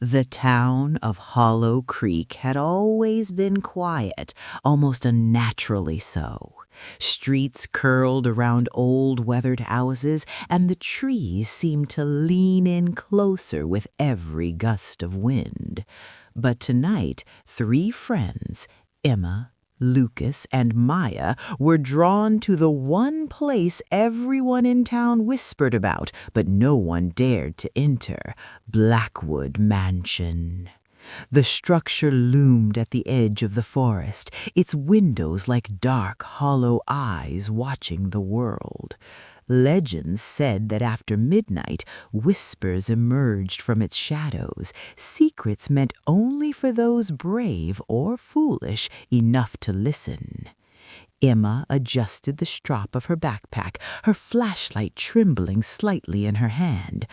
The town of Hollow Creek had always been quiet, almost unnaturally so. Streets curled around old weathered houses, and the trees seemed to lean in closer with every gust of wind. But tonight, three friends, Emma, Lucas, and Maya, were drawn to the one place everyone in town whispered about, but no one dared to enter, Blackwood Mansion. The structure loomed at the edge of the forest, its windows like dark, hollow eyes watching the world. Legends said that after midnight, whispers emerged from its shadows, secrets meant only for those brave or foolish enough to listen. Emma adjusted the strap of her backpack, her flashlight trembling slightly in her hand.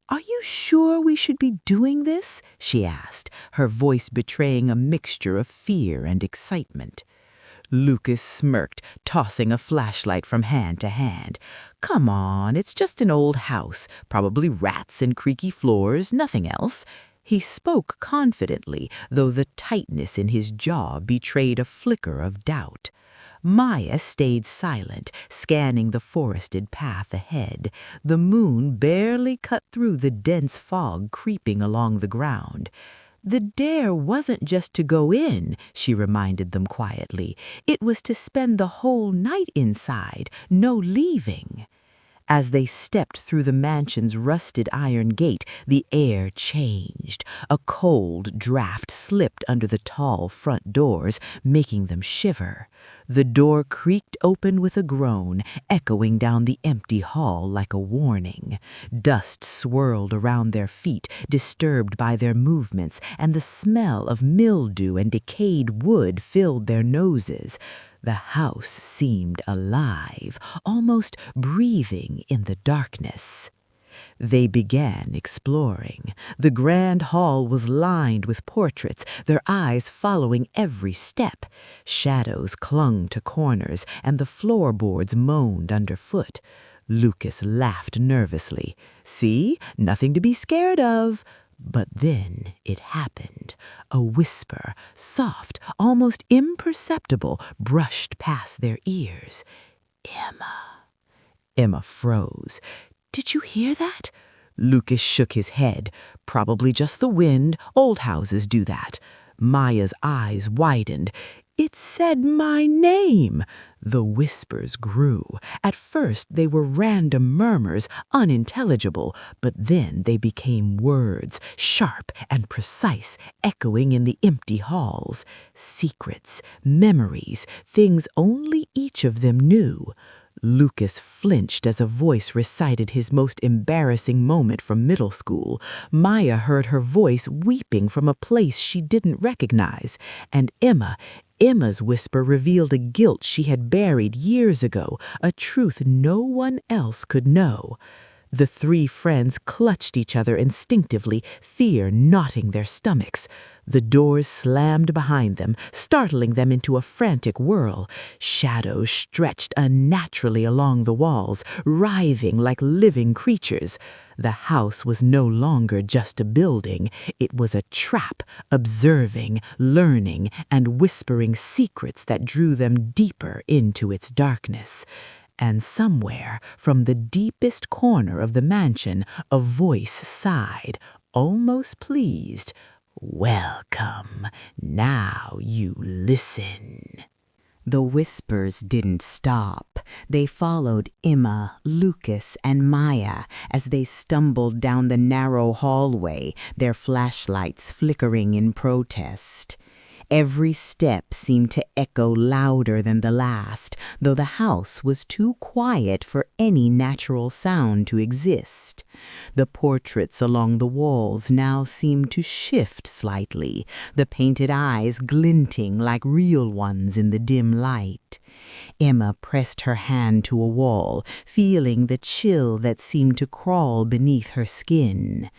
"Are you sure we should be doing this?" she asked, her voice betraying a mixture of fear and excitement. Lucas smirked, tossing a flashlight from hand to hand. "Come on, it's just an old house, probably rats and creaky floors, nothing else." He spoke confidently, though the tightness in his jaw betrayed a flicker of doubt. Maya stayed silent, scanning the forested path ahead. The moon barely cut through the dense fog creeping along the ground. "The dare wasn't just to go in," she reminded them quietly. "It was to spend the whole night inside, no leaving." As they stepped through the mansion's rusted iron gate, the air changed. A cold draft slipped under the tall front doors, making them shiver. The door creaked open with a groan, echoing down the empty hall like a warning. Dust swirled around their feet, disturbed by their movements, and the smell of mildew and decayed wood filled their noses. The house seemed alive, almost breathing in the darkness. They began exploring. The grand hall was lined with portraits, their eyes following every step. Shadows clung to corners, and the floorboards moaned underfoot. Lucas laughed nervously. "See? Nothing to be scared of." But then it happened. A whisper, soft, almost imperceptible, brushed past their ears. "Emma." Emma froze. "Did you hear that?" Lucas shook his head. "Probably just the wind. Old houses do that." Maya's eyes widened. "It said my name." The whispers grew. At first they were random murmurs, unintelligible, but then they became words, sharp and precise, echoing in the empty halls. Secrets, memories, things only each of them knew. Lucas flinched as a voice recited his most embarrassing moment from middle school. Maya heard her voice weeping from a place she didn't recognize. And Emma's whisper revealed a guilt she had buried years ago, a truth no one else could know. The three friends clutched each other instinctively, fear knotting their stomachs. The doors slammed behind them, startling them into a frantic whirl. Shadows stretched unnaturally along the walls, writhing like living creatures. The house was no longer just a building. It was a trap, observing, learning, and whispering secrets that drew them deeper into its darkness. And somewhere, from the deepest corner of the mansion, a voice sighed, almost pleased. "Welcome. Now you listen." The whispers didn't stop. They followed Emma, Lucas, and Maya as they stumbled down the narrow hallway, their flashlights flickering in protest. Every step seemed to echo louder than the last, though the house was too quiet for any natural sound to exist. The portraits along the walls now seemed to shift slightly, the painted eyes glinting like real ones in the dim light. Emma pressed her hand to a wall, feeling the chill that seemed to crawl beneath her skin.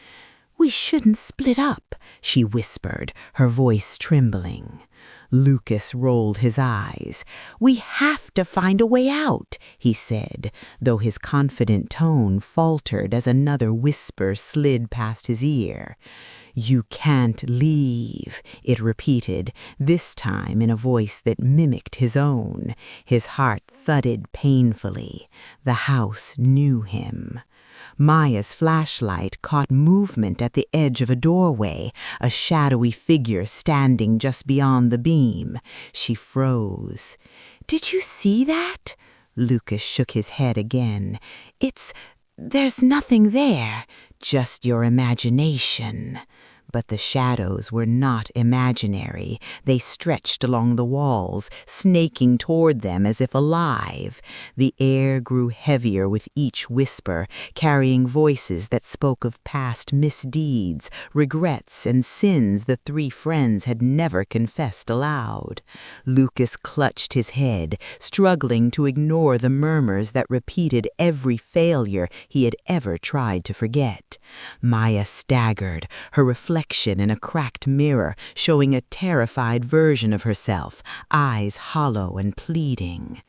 "We shouldn't split up," she whispered, her voice trembling. Lucas rolled his eyes. "We have to find a way out," he said, though his confident tone faltered as another whisper slid past his ear. "You can't leave," it repeated, this time in a voice that mimicked his own. His heart thudded painfully. The house knew him. Maya's flashlight caught movement at the edge of a doorway, a shadowy figure standing just beyond the beam. She froze. "Did you see that?" Lucas shook his head again. There's nothing there, just your imagination." But the shadows were not imaginary. They stretched along the walls, snaking toward them as if alive. The air grew heavier with each whisper, carrying voices that spoke of past misdeeds, regrets, and sins the three friends had never confessed aloud. Lucas clutched his head, struggling to ignore the murmurs that repeated every failure he had ever tried to forget. Maya staggered, her reflection in a cracked mirror showing a terrified version of herself, eyes hollow and pleading.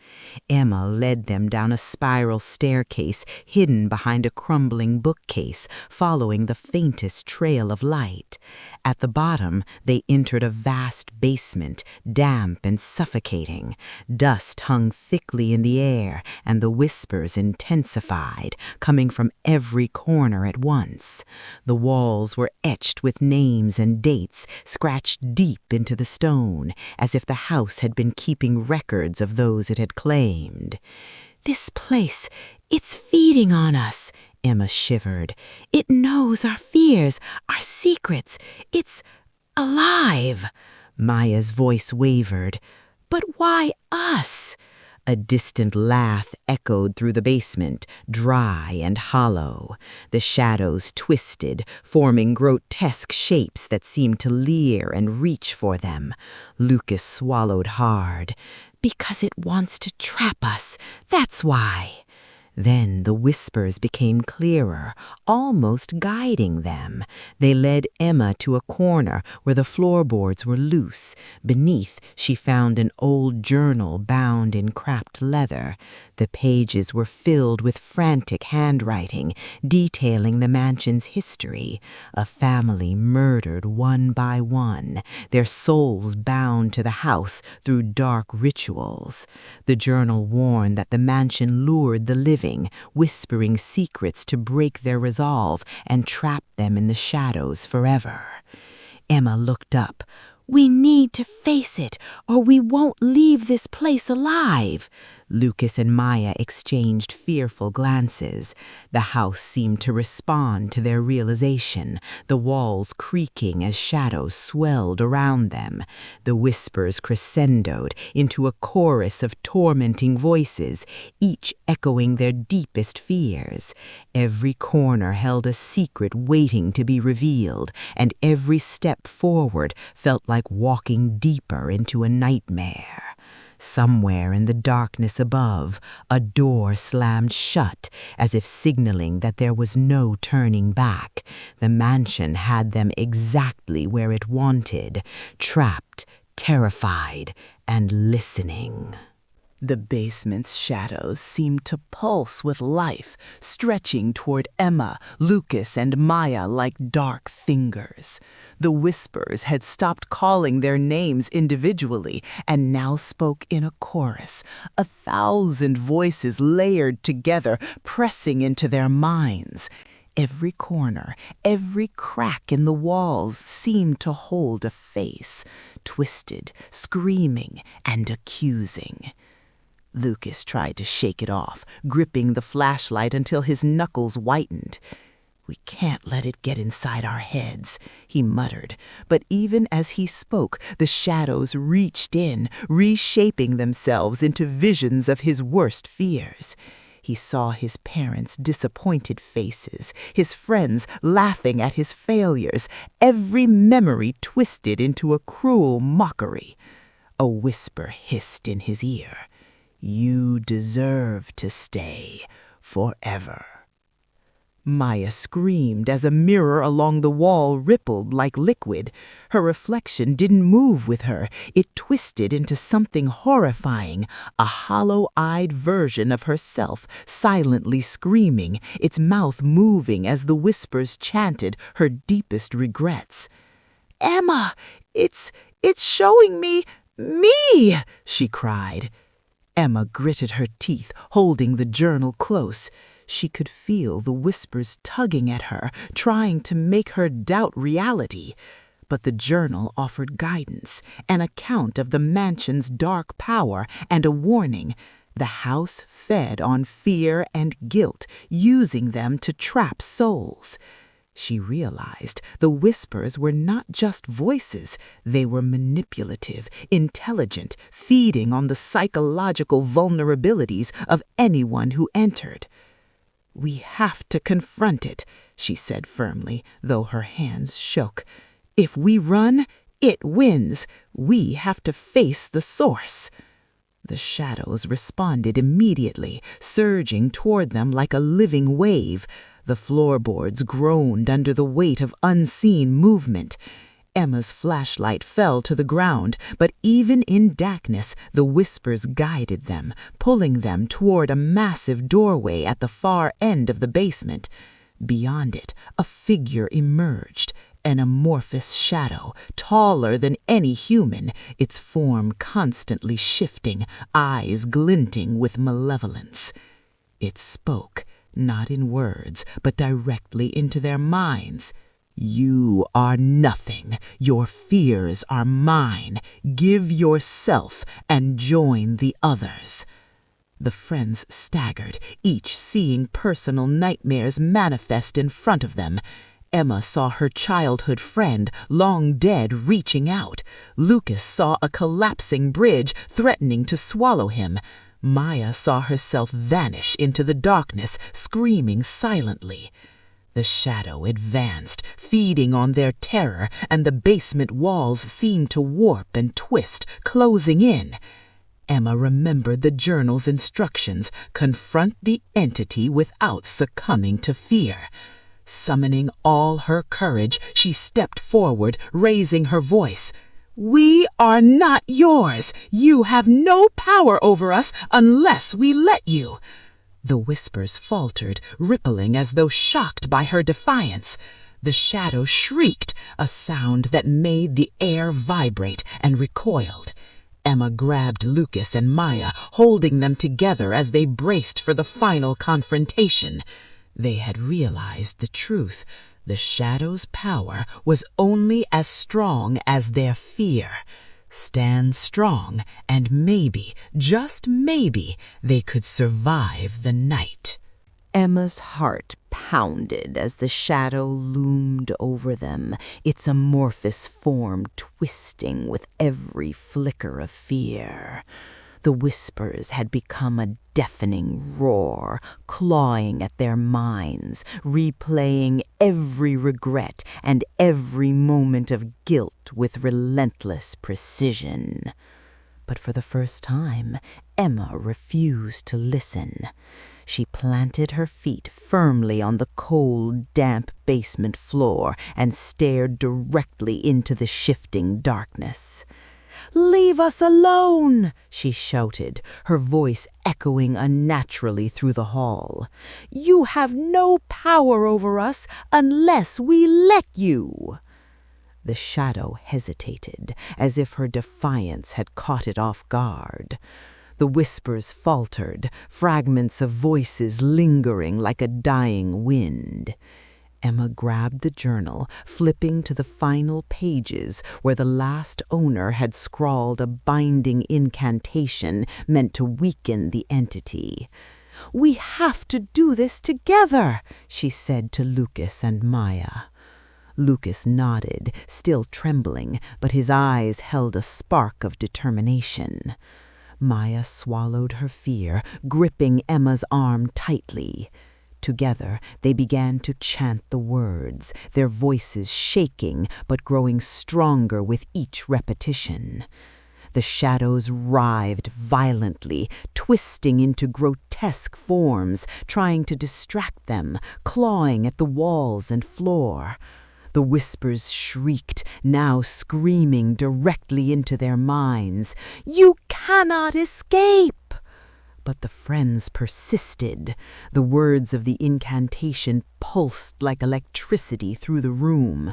Emma led them down a spiral staircase hidden behind a crumbling bookcase, following the faintest trail of light. At the bottom, they entered a vast basement, damp and suffocating. Dust hung thickly in the air, and the whispers intensified, coming from every corner at once. The walls were etched with names and dates, scratched deep into the stone, as if the house had been keeping records of those it had claimed. "This place, it's feeding on us," Emma shivered. "It knows our fears, our secrets. It's alive." Maya's voice wavered. "But why us?" A distant laugh echoed through the basement, dry and hollow. The shadows twisted, forming grotesque shapes that seemed to leer and reach for them. Lucas swallowed hard. "Because it wants to trap us, that's why." Then the whispers became clearer, almost guiding them. They led Emma to a corner where the floorboards were loose. Beneath, she found an old journal bound in cracked leather. The pages were filled with frantic handwriting, detailing the mansion's history. A family murdered one by one, their souls bound to the house through dark rituals. The journal warned that the mansion lured the living, whispering secrets to break their resolve and trap them in the shadows forever. Emma looked up. "We need to face it, or we won't leave this place alive." Lucas and Maya exchanged fearful glances. The house seemed to respond to their realization, the walls creaking as shadows swelled around them. The whispers crescendoed into a chorus of tormenting voices, each echoing their deepest fears. Every corner held a secret waiting to be revealed, and every step forward felt like walking deeper into a nightmare. Somewhere in the darkness above, a door slammed shut, as if signaling that there was no turning back. The mansion had them exactly where it wanted, trapped, terrified, and listening. The basement's shadows seemed to pulse with life, stretching toward Emma, Lucas, and Maya like dark fingers. The whispers had stopped calling their names individually and now spoke in a chorus, 1,000 voices layered together, pressing into their minds. Every corner, every crack in the walls seemed to hold a face, twisted, screaming, and accusing. Lucas tried to shake it off, gripping the flashlight until his knuckles whitened. "We can't let it get inside our heads," he muttered. But even as he spoke, the shadows reached in, reshaping themselves into visions of his worst fears. He saw his parents' disappointed faces, his friends laughing at his failures, every memory twisted into a cruel mockery. A whisper hissed in his ear. "You deserve to stay forever." Maya screamed as a mirror along the wall rippled like liquid. Her reflection didn't move with her. It twisted into something horrifying, a hollow-eyed version of herself, silently screaming, its mouth moving as the whispers chanted her deepest regrets. "Emma, it's showing me, she cried. Emma gritted her teeth, holding the journal close. She could feel the whispers tugging at her, trying to make her doubt reality. But the journal offered guidance, an account of the mansion's dark power, and a warning. The house fed on fear and guilt, using them to trap souls. She realized the whispers were not just voices. They were manipulative, intelligent, feeding on the psychological vulnerabilities of anyone who entered. "We have to confront it," she said firmly, though her hands shook. "If we run, it wins. We have to face the source." The shadows responded immediately, surging toward them like a living wave. The floorboards groaned under the weight of unseen movement. Emma's flashlight fell to the ground, but even in darkness, the whispers guided them, pulling them toward a massive doorway at the far end of the basement. Beyond it, a figure emerged, an amorphous shadow, taller than any human, its form constantly shifting, eyes glinting with malevolence. It spoke, not in words, but directly into their minds. "You are nothing. Your fears are mine. Give yourself and join the others." The friends staggered, each seeing personal nightmares manifest in front of them. Emma saw her childhood friend, long dead, reaching out. Lucas saw a collapsing bridge threatening to swallow him. Maya saw herself vanish into the darkness, screaming silently. The shadow advanced, feeding on their terror, and the basement walls seemed to warp and twist, closing in. Emma remembered the journal's instructions: confront the entity without succumbing to fear. Summoning all her courage, she stepped forward, raising her voice. "We are not yours. You have no power over us unless we let you." The whispers faltered, rippling as though shocked by her defiance. The shadow shrieked, a sound that made the air vibrate, and recoiled. Emma grabbed Lucas and Maya, holding them together as they braced for the final confrontation. They had realized the truth. The shadow's power was only as strong as their fear. Stand strong, and maybe, just maybe, they could survive the night. Emma's heart pounded as the shadow loomed over them, its amorphous form twisting with every flicker of fear. The whispers had become a deafening roar, clawing at their minds, replaying every regret and every moment of guilt with relentless precision. But for the first time, Emma refused to listen. She planted her feet firmly on the cold, damp basement floor and stared directly into the shifting darkness. "Leave us alone!" she shouted, her voice echoing unnaturally through the hall. "You have no power over us unless we let you." The shadow hesitated, as if her defiance had caught it off guard. The whispers faltered, fragments of voices lingering like a dying wind. Emma grabbed the journal, flipping to the final pages where the last owner had scrawled a binding incantation meant to weaken the entity. "We have to do this together," she said to Lucas and Maya. Lucas nodded, still trembling, but his eyes held a spark of determination. Maya swallowed her fear, gripping Emma's arm tightly. Together, they began to chant the words, their voices shaking but growing stronger with each repetition. The shadows writhed violently, twisting into grotesque forms, trying to distract them, clawing at the walls and floor. The whispers shrieked, now screaming directly into their minds. "You cannot escape!" But the friends persisted. The words of the incantation pulsed like electricity through the room.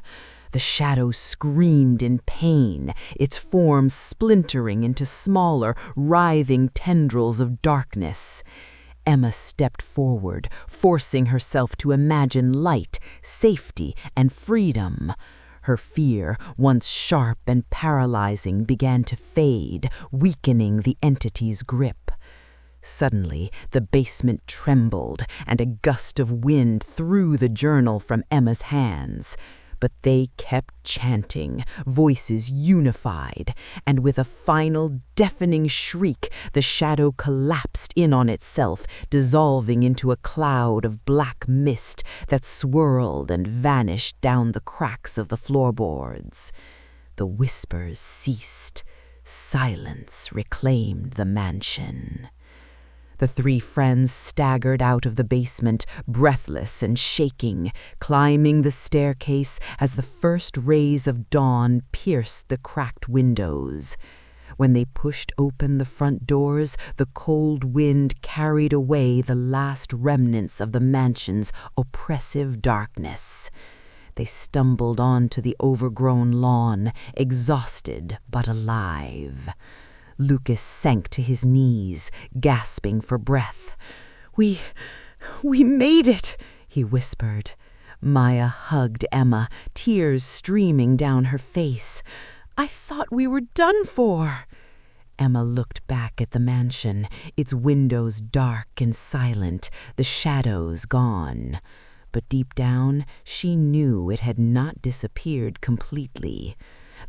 The shadow screamed in pain, its form splintering into smaller, writhing tendrils of darkness. Emma stepped forward, forcing herself to imagine light, safety, and freedom. Her fear, once sharp and paralyzing, began to fade, weakening the entity's grip. Suddenly, the basement trembled, and a gust of wind threw the journal from Emma's hands. But they kept chanting, voices unified, and with a final deafening shriek, the shadow collapsed in on itself, dissolving into a cloud of black mist that swirled and vanished down the cracks of the floorboards. The whispers ceased. Silence reclaimed the mansion. The three friends staggered out of the basement, breathless and shaking, climbing the staircase as the first rays of dawn pierced the cracked windows. When they pushed open the front doors, the cold wind carried away the last remnants of the mansion's oppressive darkness. They stumbled onto the overgrown lawn, exhausted but alive. Lucas sank to his knees, gasping for breath. We made it," he whispered. Maya hugged Emma, tears streaming down her face. "I thought we were done for." Emma looked back at the mansion, its windows dark and silent, the shadows gone. But deep down, she knew it had not disappeared completely.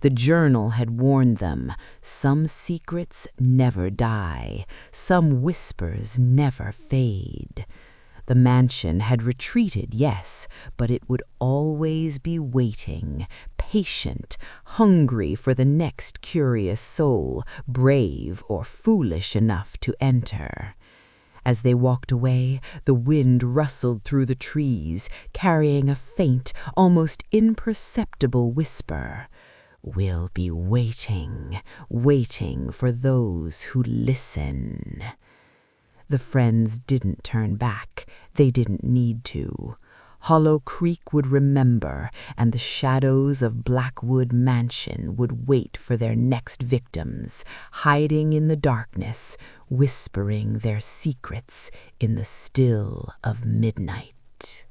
The journal had warned them, some secrets never die, some whispers never fade. The mansion had retreated, yes, but it would always be waiting, patient, hungry for the next curious soul, brave or foolish enough to enter. As they walked away, the wind rustled through the trees, carrying a faint, almost imperceptible whisper. "We'll be waiting, waiting for those who listen." The friends didn't turn back. They didn't need to. Hollow Creek would remember, and the shadows of Blackwood Mansion would wait for their next victims, hiding in the darkness, whispering their secrets in the still of midnight.